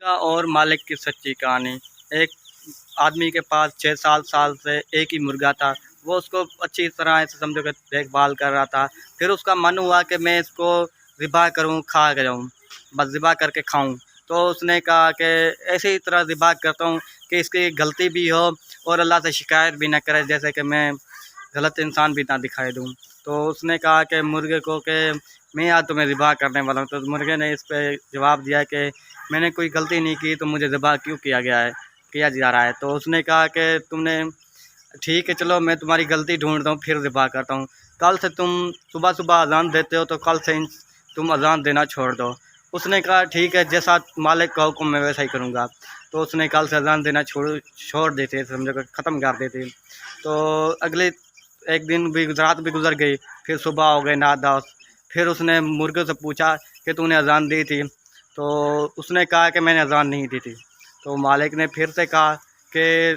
और मालिक की सच्ची कहानी। एक आदमी के पास 6-7 साल से एक ही मुर्गा था। वो उसको अच्छी तरह से समझो कि देखभाल कर रहा था। फिर उसका मन हुआ कि मैं इसको ज़िबा करूं, खा जाऊं, बस ज़िबा करके खाऊं। तो उसने कहा कि ऐसे ही तरह ज़िबा करता हूं कि इसकी गलती भी हो और अल्लाह से शिकायत भी ना करे, जैसे कि मैं गलत इंसान भी ना दिखाई दूँ। तो उसने कहा कि मुर्गे को कि मैं आज तुम्हें ज़िबा करने वाला हूँ। तो मुर्गे ने इस पे जवाब दिया कि मैंने कोई गलती नहीं की, तो मुझे ज़िबा क्यों किया जा रहा है। तो उसने कहा कि तुमने ठीक है, चलो मैं तुम्हारी गलती ढूँढता हूँ, फिर ज़िबा करता हूँ। कल से तुम सुबह-सुबह अज़ान देते हो, तो कल से तुम अज़ान देना छोड़ दो। उसने कहा ठीक है, जैसा मालिक का हुक्म मैं वैसा ही करूँगा। तो उसने कल से अज़ान देना छोड़ दी थी, समझो कि ख़त्म कर दी थी। तो अगले एक दिन भी रात भी गुज़र गई, फिर सुबह हो गई 9-10। फिर उसने मुर्गे से पूछा कि तूने अज़ान दी थी? तो उसने कहा कि मैंने अज़ान नहीं दी थी। तो मालिक ने फिर से कहा कि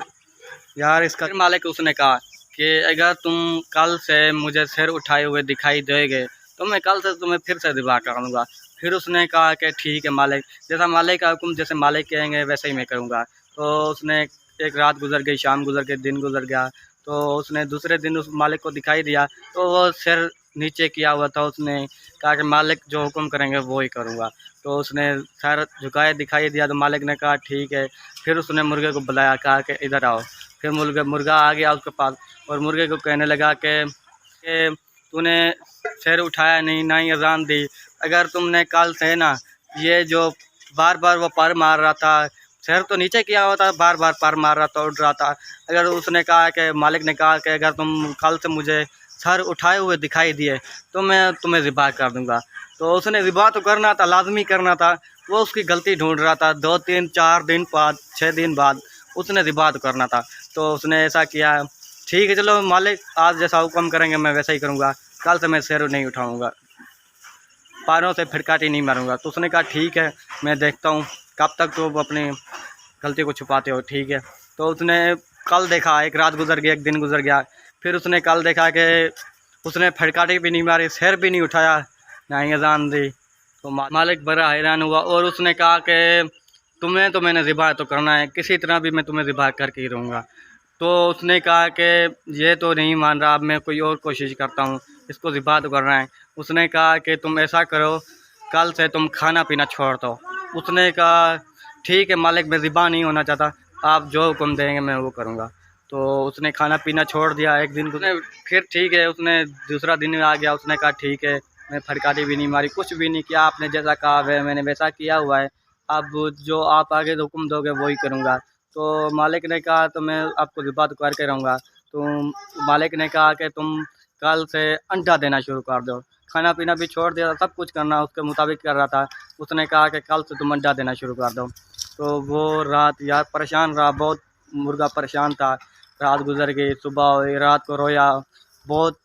यार इसका, फिर मालिक उसने कहा कि अगर तुम कल से मुझे सिर उठाए हुए दिखाई दोगे, तो मैं कल से तुम्हें फिर से ज़िबा करूँगा। फिर उसने कहा कि ठीक है मालिक, जैसा मालिक का हुक्म, जैसे मालिक कहेंगे वैसे ही मैं करूँगा। तो उसने एक रात गुज़र गई, शाम गुज़र गई, दिन गुज़र गया। तो उसने दूसरे दिन उस मालिक को दिखाई दिया, तो वो सिर नीचे किया हुआ था। उसने कहा कि मालिक जो हुक्म करेंगे वो ही करूँगा। तो उसने सर झुकाए दिखाई दिया, तो मालिक ने कहा ठीक है। फिर उसने मुर्गे को बुलाया, कहा कि इधर आओ। फिर मुर्गा आ गया उसके पास और मुर्गे को कहने लगा कि तूने सिर उठाया नहीं, ना ही अज़ान दी। अगर तुमने कल से ना ये जो बार बार वो पर मार रहा था, सिर तो नीचे किया हुआ था, बार बार पर मार रहा था, उड़ रहा था। अगर उसने कहा कि मालिक ने कहा कि अगर तुम कल से मुझे सर उठाए हुए दिखाई दिए, तो मैं तुम्हें ज़िबा कर दूँगा। तो उसने ज़िबा तो करना था, लाज़मी करना था। वो उसकी गलती ढूँढ रहा था। 2-3-4 दिन बाद, 6 दिन बाद उसने ज़िबा तो करना था। तो उसने ऐसा किया, ठीक है चलो मालिक आज जैसा हुक्म करेंगे मैं वैसा ही करूँगा, कल से मैं सिर नहीं उठाऊँगा, पैरों से फिटकाटी नहीं मारूँगा। तो उसने कहा ठीक है, मैं देखता हूँ कब तक तुम अपनी गलती को छुपाते हो, ठीक है। तो उसने कल देखा, एक रात गुज़र गई, एक दिन गुज़र गया। फिर उसने कल देखा कि उसने फटकाटी भी नहीं मारी, सिर भी नहीं उठाया, ना ही अज़ान दी। तो मालिक बड़ा हैरान हुआ और उसने कहा कि तुम्हें तो मैंने ज़िबा तो करना है, किसी तरह भी मैं तुम्हें ज़िबा करके ही रहूँगा। तो उसने कहा कि ये तो नहीं मान रहा, अब मैं कोई और कोशिश करता हूँ, इसको ज़िबा तो करना है। उसने कहा कि तुम ऐसा करो, कल से तुम खाना पीना छोड़ दो। उसने कहा ठीक है मालिक, मैं ज़िबा नहीं होना चाहता, आप जो हुक्म देंगे मैं वो करूँगा। तो उसने खाना पीना छोड़ दिया। एक दिन उसने फिर ठीक है, उसने दूसरा दिन आ गया। उसने कहा ठीक है, मैं फटकारी भी नहीं मारी, कुछ भी नहीं किया, आपने जैसा कहा है मैंने वैसा किया हुआ है, अब जो आप आगे हुक्म दोगे वही करूँगा। तो मालिक ने कहा तो मैं आपको ज़िबा तो करके रहूँगा। तो मालिक ने कहा कि तुम कल से अंडा देना शुरू कर दो। खाना पीना भी छोड़ दिया, सब कुछ करना उसके मुताबिक कर रहा था। उसने कहा कि कल से तुम अंडा देना शुरू कर दो। तो वो रात यार परेशान रहा, बहुत मुर्गा परेशान था। रात गुज़र गई, सुबह हुई, रात को रोया, बहुत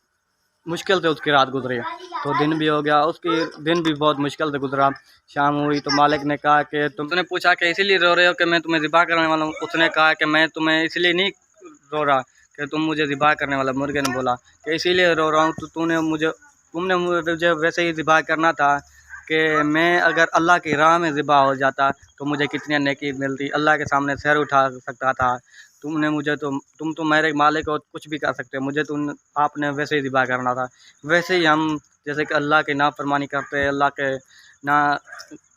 मुश्किल से उसकी रात गुज़री। तो दिन भी हो गया, उसकी दिन भी बहुत मुश्किल से गुज़रा। शाम हुई तो मालिक ने कहा कि तुमने पूछा कि इसीलिए रो रहे हो कि मैं तुम्हें ज़िबा करने वाला हूँ? उसने कहा कि मैं तुम्हें इसलिए नहीं रो रहा कि तुम मुझे ज़िबा करने वाला। मुर्गे ने बोला कि इसीलिए रो रहा हूँ, तो तुमने मुझे वैसे ही ज़िबा करना था कि मैं अगर अल्लाह की राह में ज़िबा हो जाता तो मुझे कितनी नेकी मिलती, अल्लाह के सामने सिर उठा सकता था। तुमने मुझे तुम तो मेरे मालिक हो, कुछ भी कर सकते हो, मुझे आपने वैसे ही ज़िबा करना था। वैसे ही हम जैसे कि अल्लाह की नाफ़रमानी करते हैं, अल्लाह के ना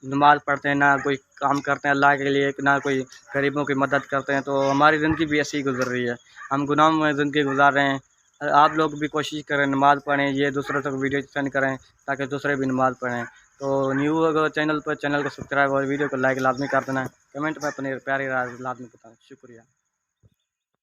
नमाज़ पढ़ते हैं, ना कोई काम करते हैं अल्लाह के लिए, ना कोई गरीबों की मदद करते हैं, तो हमारी ज़िंदगी भी ऐसी ही गुज़र रही है। हम गुनाहों में ज़िंदगी गुज़ार रहे हैं। आप लोग भी कोशिश करें, नमाज़ पढ़ें, ये दूसरों तक वीडियो सेंड करें ताकि दूसरे भी नमाज़ पढ़ें। तो न्यू अगर चैनल को सब्सक्राइब और वीडियो को लाइक लाज़मी कर देना। कमेंट में अपनी प्यारी राय लाज़मी बताएँ। शुक्रिया।